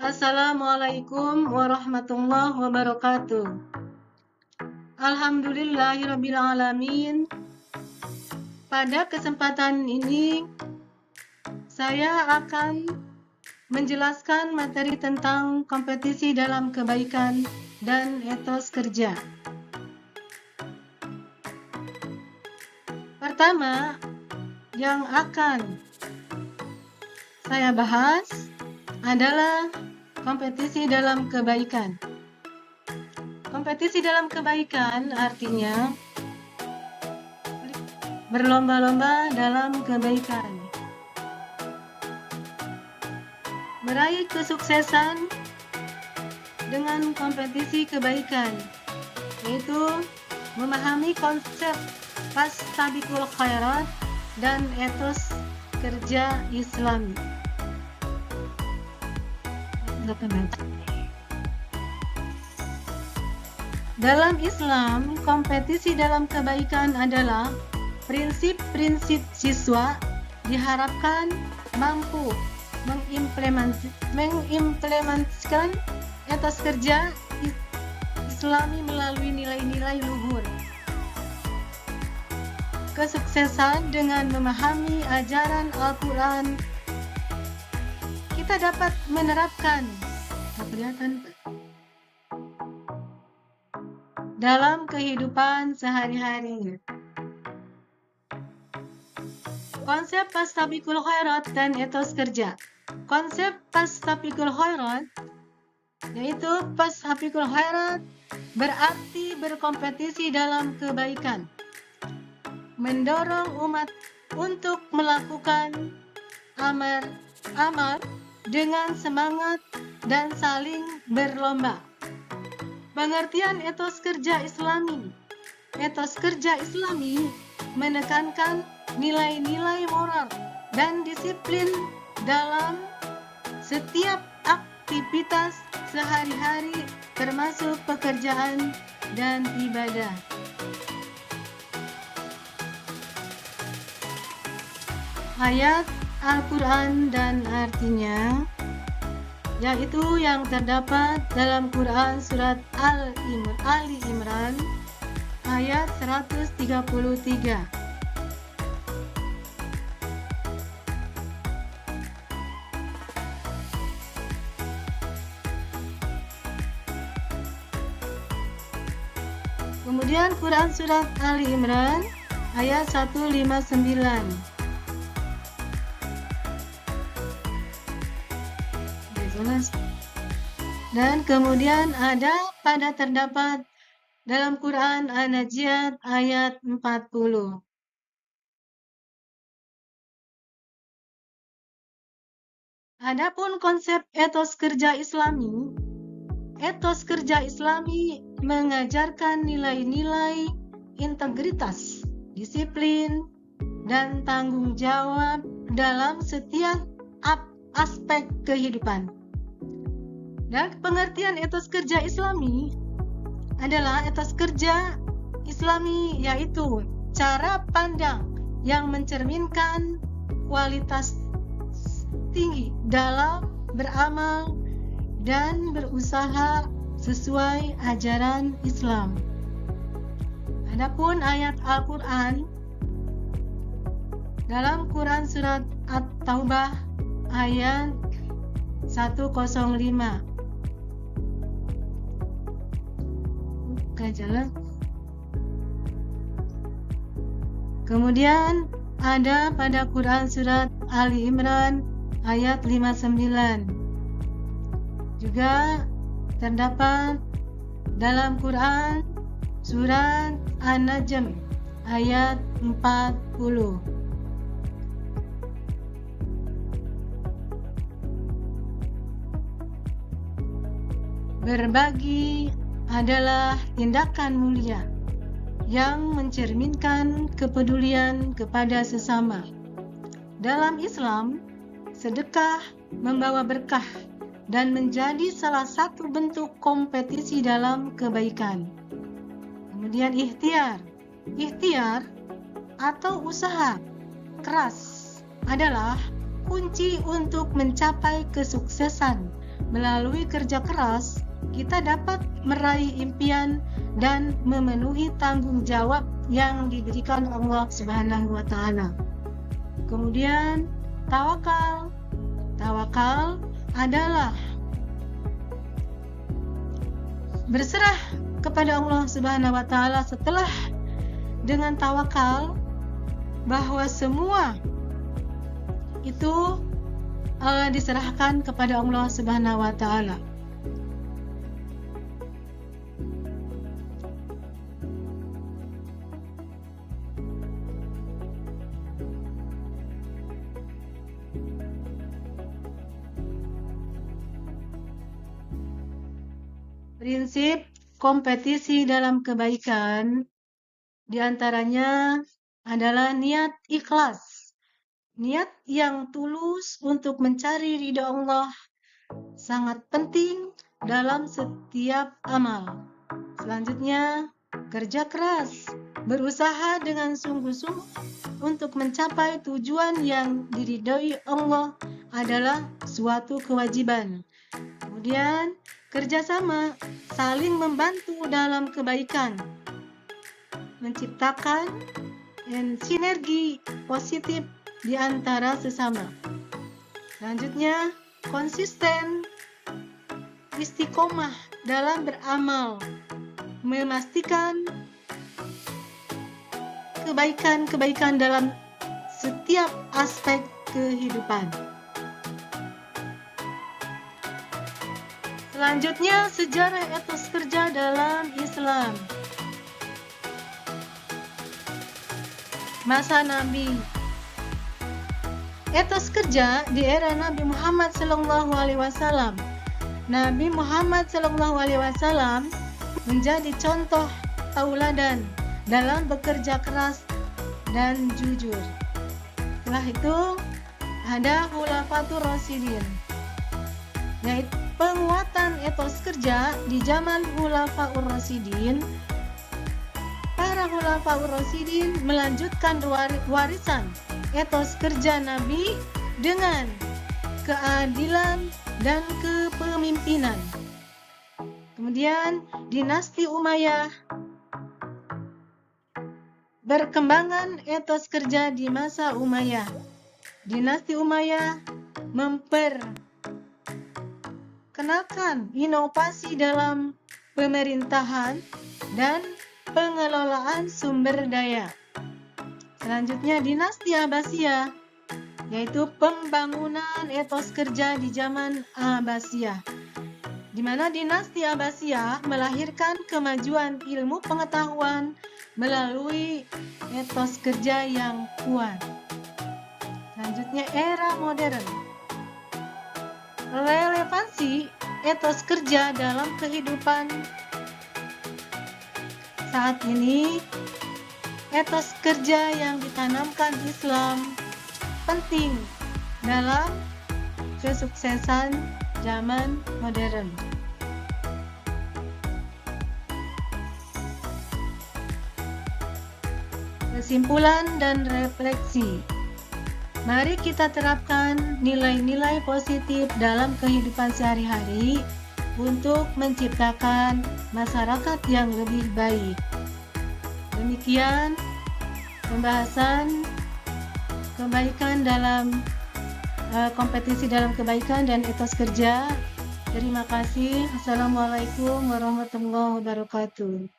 Assalamualaikum warahmatullahi wabarakatuh. Alhamdulillahirabbil alamin. Pada kesempatan ini saya akan menjelaskan materi tentang kompetisi dalam kebaikan dan etos kerja. Pertama, yang akan saya bahas adalah kompetisi dalam kebaikan. Kompetisi dalam kebaikan artinya berlomba-lomba dalam kebaikan. Meraih kesuksesan dengan kompetisi kebaikan, yaitu memahami konsep fastabiqul khairat dan etos kerja Islami. Dalam Islam, kompetisi dalam kebaikan adalah prinsip-prinsip siswa diharapkan mampu mengimplementasikan etos kerja Islami melalui nilai-nilai luhur. Kesuksesan dengan memahami ajaran Al-Quran, kita dapat menerapkan dalam kehidupan sehari-hari. Konsep fastabiqul khairat dan etos kerja. Konsep fastabiqul khairat yaitu fastabiqul khairat berarti berkompetisi dalam kebaikan, mendorong umat untuk melakukan amal dengan semangat dan saling berlomba. Pengertian etos kerja Islami. Etos kerja Islami menekankan nilai-nilai moral dan disiplin dalam setiap aktivitas sehari-hari, termasuk pekerjaan dan ibadah. Ayat Al-Quran dan artinya, yaitu yang terdapat dalam Quran surat Ali Imran ayat 133. Kemudian Quran surat Ali Imran ayat 159. Dan kemudian terdapat dalam Quran An-Naziat ayat 40. Adapun konsep etos kerja Islami mengajarkan nilai-nilai integritas, disiplin, dan tanggung jawab dalam setiap aspek kehidupan. Dan pengertian etos kerja Islami adalah etos kerja Islami yaitu cara pandang yang mencerminkan kualitas tinggi dalam beramal dan berusaha sesuai ajaran Islam. Adapun ayat Al-Quran dalam Quran surat At-Taubah ayat 105. Kemudian ada pada Quran surat Ali Imran ayat 59. Juga terdapat dalam Quran surat An-Najm ayat 40. Berbagi adalah tindakan mulia yang mencerminkan kepedulian kepada sesama. Dalam Islam, sedekah membawa berkah dan menjadi salah satu bentuk kompetisi dalam kebaikan. Kemudian ikhtiar atau usaha keras adalah kunci untuk mencapai kesuksesan melalui kerja keras, kita dapat meraih impian dan memenuhi tanggung jawab yang diberikan Allah Subhanahu wa Ta'ala. Kemudian, tawakal. Tawakal adalah berserah kepada Allah Subhanahu wa Ta'ala setelah dengan tawakal bahwa semua itu diserahkan kepada Allah Subhanahu wa Ta'ala. Prinsip kompetisi dalam kebaikan diantaranya adalah niat ikhlas. Niat yang tulus untuk mencari ridha Allah sangat penting dalam setiap amal. Selanjutnya, kerja keras, berusaha dengan sungguh-sungguh untuk mencapai tujuan yang diridhai Allah adalah suatu kewajiban. Kemudian, kerjasama, saling membantu dalam kebaikan, menciptakan sinergi positif di antara sesama. Selanjutnya, konsisten, istiqomah dalam beramal, memastikan kebaikan-kebaikan dalam setiap aspek kehidupan. Selanjutnya, sejarah etos kerja dalam Islam. Masa Nabi. Etos kerja di era Nabi Muhammad SAW. Nabi Muhammad SAW menjadi contoh tauladan dalam bekerja keras dan jujur. Setelah itu ada Khulafatur Rasyidin, yaitu penguatan etos kerja di zaman Khulafaur Rasyidin. Para Khulafaur Rasyidin melanjutkan warisan etos kerja Nabi dengan keadilan dan kepemimpinan. Kemudian dinasti Umayyah, berkembangan etos kerja di masa Umayyah. Dinasti Umayyah memperkenalkan inovasi dalam pemerintahan dan pengelolaan sumber daya. Selanjutnya dinasti Abbasiyah, yaitu pembangunan etos kerja di zaman Abbasiyah, di mana dinasti Abbasiyah melahirkan kemajuan ilmu pengetahuan melalui etos kerja yang kuat. Selanjutnya era modern. Relevansi etos kerja dalam kehidupan saat ini, etos kerja yang ditanamkan Islam penting dalam kesuksesan zaman modern. Kesimpulan dan refleksi. Mari kita terapkan nilai-nilai positif dalam kehidupan sehari-hari untuk menciptakan masyarakat yang lebih baik. Demikian pembahasan kebaikan dalam kompetisi dalam kebaikan dan etos kerja. Terima kasih. Assalamualaikum warahmatullahi wabarakatuh.